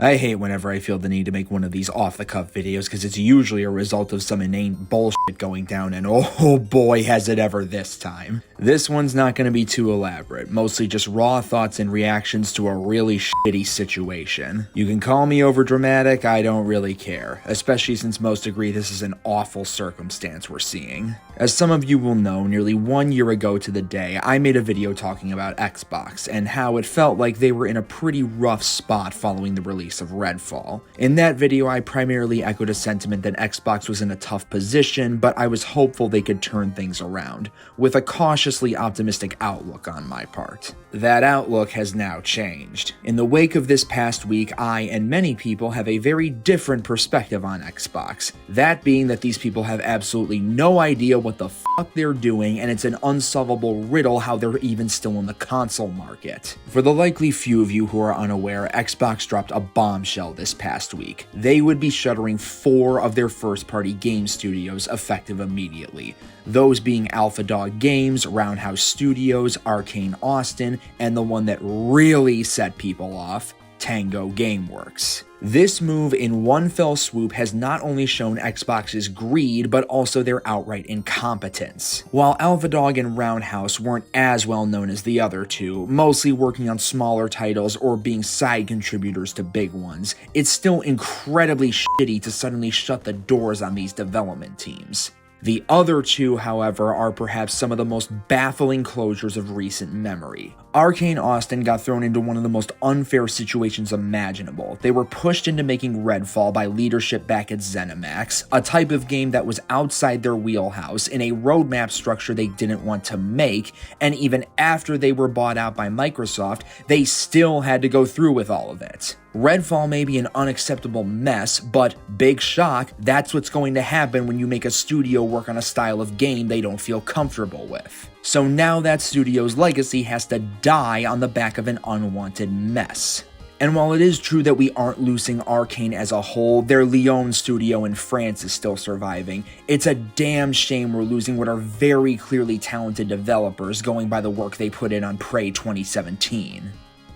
I hate whenever I feel the need to make one of these off-the-cuff videos because it's usually a result of some inane bullshit going down, and oh boy has it ever this time. This one's not going to be too elaborate, mostly just raw thoughts and reactions to a really shitty situation. You can call me overdramatic, I don't really care, especially since most agree this is an awful circumstance we're seeing. As some of you will know, nearly 1 year ago to the day, I made a video talking about Xbox and how it felt like they were in a pretty rough spot following the release of Redfall. In that video, I primarily echoed a sentiment that Xbox was in a tough position, but I was hopeful they could turn things around, with a cautiously optimistic outlook on my part. That outlook has now changed. In the wake of this past week, I and many people have a very different perspective on Xbox. That being that these people have absolutely no idea what the fuck they're doing, and it's an unsolvable riddle how they're even still in the console market. For the likely few of you who are unaware, Xbox dropped a bombshell this past week. They would be shuttering 4 of their first-party game studios effective immediately. Those being Alpha Dog Games, Roundhouse Studios, Arcane Austin, and the one that really set people off, Tango Gameworks. This move in one fell swoop has not only shown Xbox's greed, but also their outright incompetence. While Alpha Dog and Roundhouse weren't as well known as the other two, mostly working on smaller titles or being side contributors to big ones, it's still incredibly shitty to suddenly shut the doors on these development teams. The other two, however, are perhaps some of the most baffling closures of recent memory. Arcane Austin got thrown into one of the most unfair situations imaginable. They were pushed into making Redfall by leadership back at ZeniMax, a type of game that was outside their wheelhouse in a roadmap structure they didn't want to make, and even after they were bought out by Microsoft, they still had to go through with all of it. Redfall may be an unacceptable mess, but big shock, that's what's going to happen when you make a studio work on a style of game they don't feel comfortable with. So now that studio's legacy has to die on the back of an unwanted mess. And while it is true that we aren't losing Arcane as a whole, their Lyon studio in France is still surviving. It's a damn shame we're losing what are very clearly talented developers going by the work they put in on Prey 2017.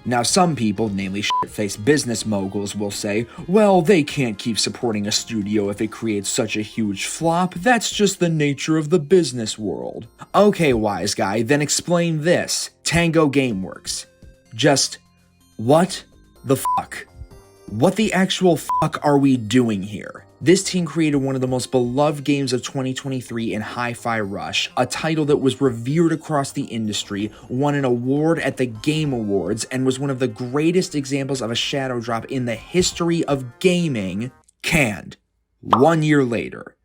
Now some people, namely shit-faced business moguls, will say, well, they can't keep supporting a studio if it creates such a huge flop, that's just the nature of the business world. Okay, wise guy, then explain this. Tango Gameworks. Just, what the fuck? What the actual fuck are we doing here? This team created one of the most beloved games of 2023 in Hi-Fi Rush, a title that was revered across the industry, won an award at the Game Awards, and was one of the greatest examples of a shadow drop in the history of gaming, canned 1 year later.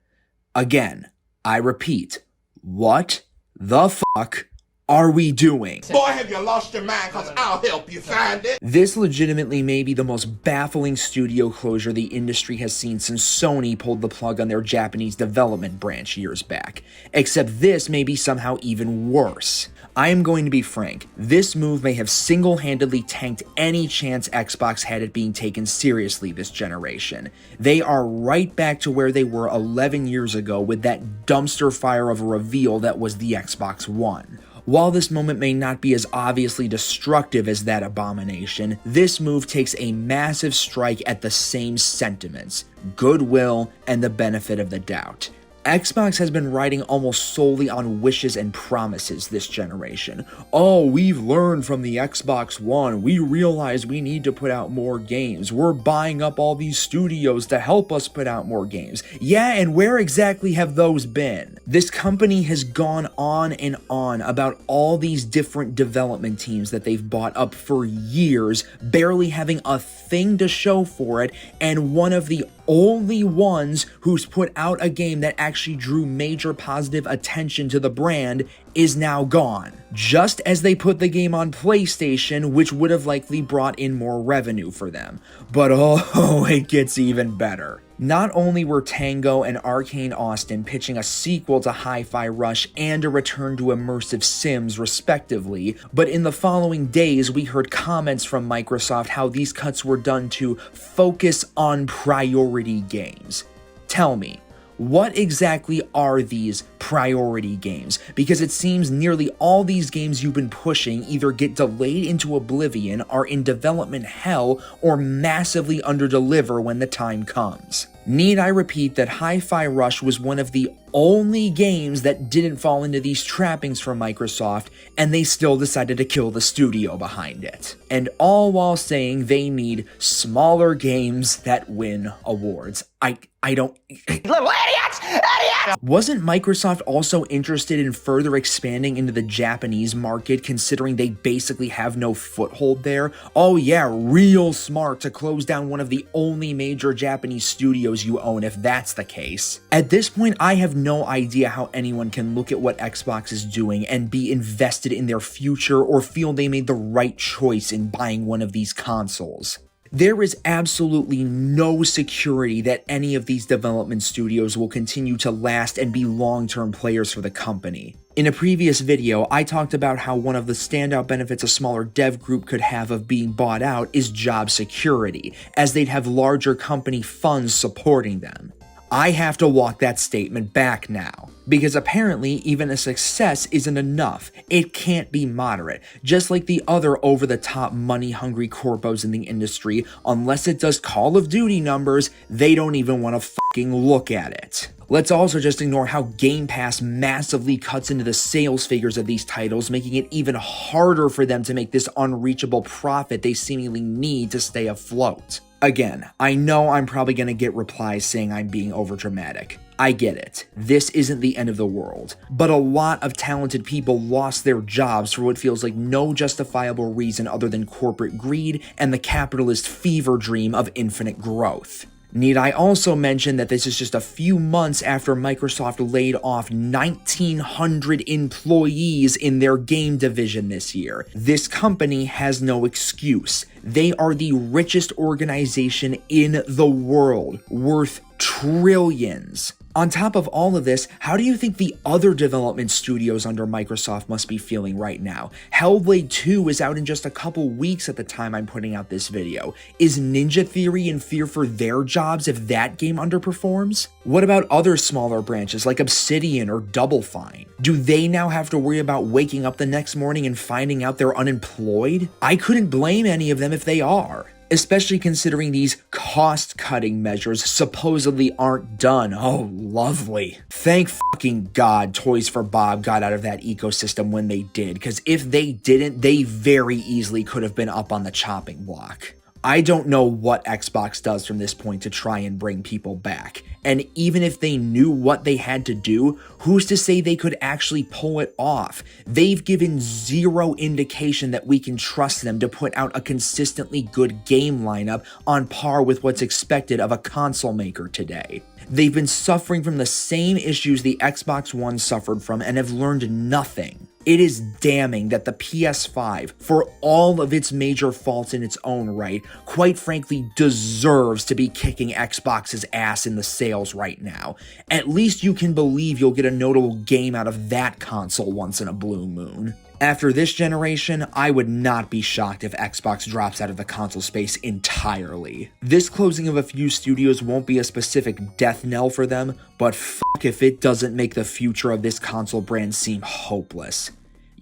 Again, I repeat, what the fuck are we doing? Boy, have you lost your mind, cause I'll help you find it. This legitimately may be the most baffling studio closure the industry has seen since Sony pulled the plug on their Japanese development branch years back. Except this may be somehow even worse. I am going to be frank, this move may have single-handedly tanked any chance Xbox had at being taken seriously this generation. They are right back to where they were 11 years ago with that dumpster fire of a reveal that was the Xbox One. While this moment may not be as obviously destructive as that abomination, this move takes a massive strike at the same sentiments, goodwill, and the benefit of the doubt. Xbox has been riding almost solely on wishes and promises this generation. Oh, we've learned from the Xbox One. We realize we need to put out more games. We're buying up all these studios to help us put out more games. Yeah, and where exactly have those been? This company has gone on and on about all these different development teams that they've bought up for years, barely having a thing to show for it, and one of the only ones who's put out a game that actually drew major positive attention to the brand is now gone. Just as they put the game on PlayStation, which would have likely brought in more revenue for them. But oh, it gets even better. Not only were Tango and Arcane Austin pitching a sequel to Hi-Fi Rush and a return to immersive Sims respectively, but in the following days we heard comments from Microsoft how these cuts were done to focus on priority games. Tell me, What exactly are these priority games? Because it seems nearly all these games you've been pushing either get delayed into oblivion, are in development hell, or massively underdeliver when the time comes. Need I repeat that Hi-Fi Rush was one of the only games that didn't fall into these trappings from Microsoft, and they still decided to kill the studio behind it. And all while saying they need smaller games that win awards. I don't... Little idiots! Idiots! Wasn't Microsoft also interested in further expanding into the Japanese market, considering they basically have no foothold there? Oh yeah, real smart to close down one of the only major Japanese studios you own if that's the case. At this point, I have no idea how anyone can look at what Xbox is doing and be invested in their future or feel they made the right choice in buying one of these consoles. There is absolutely no security that any of these development studios will continue to last and be long-term players for the company. In a previous video, I talked about how one of the standout benefits a smaller dev group could have of being bought out is job security, as they'd have larger company funds supporting them. I have to walk that statement back now, because apparently even a success isn't enough. It can't be moderate, just like the other over-the-top money-hungry corpos in the industry. Unless it does Call of Duty numbers, they don't even want to fucking look at it. Let's also just ignore how Game Pass massively cuts into the sales figures of these titles, making it even harder for them to make this unreachable profit they seemingly need to stay afloat. Again, I know I'm probably going to get replies saying I'm being overdramatic. I get it. This isn't the end of the world. But a lot of talented people lost their jobs for what feels like no justifiable reason other than corporate greed and the capitalist fever dream of infinite growth. Need I also mention that this is just a few months after Microsoft laid off 1,900 employees in their game division this year. This company has no excuse. They are the richest organization in the world, worth trillions. On top of all of this, how do you think the other development studios under Microsoft must be feeling right now? Hellblade 2 is out in just a couple weeks at the time I'm putting out this video. Is Ninja Theory in fear for their jobs if that game underperforms? What about other smaller branches like Obsidian or Double Fine? Do they now have to worry about waking up the next morning and finding out they're unemployed? I couldn't blame any of them if they are. Especially considering these cost-cutting measures supposedly aren't done. Oh, lovely. Thank fucking God Toys for Bob got out of that ecosystem when they did, because if they didn't, they very easily could have been up on the chopping block. I don't know what Xbox does from this point to try and bring people back. And even if they knew what they had to do, who's to say they could actually pull it off? They've given zero indication that we can trust them to put out a consistently good game lineup on par with what's expected of a console maker today. They've been suffering from the same issues the Xbox One suffered from and have learned nothing. It is damning that the PS5, for all of its major faults in its own right, quite frankly deserves to be kicking Xbox's ass in the sales right now. At least you can believe you'll get a notable game out of that console once in a blue moon. After this generation, I would not be shocked if Xbox drops out of the console space entirely. This closing of a few studios won't be a specific death knell for them, but fuck if it doesn't make the future of this console brand seem hopeless.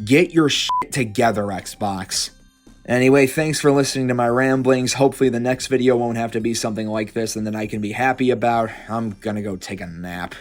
Get your shit together, Xbox. Anyway, thanks for listening to my ramblings. Hopefully the next video won't have to be something like this and that I can be happy about. I'm gonna go take a nap.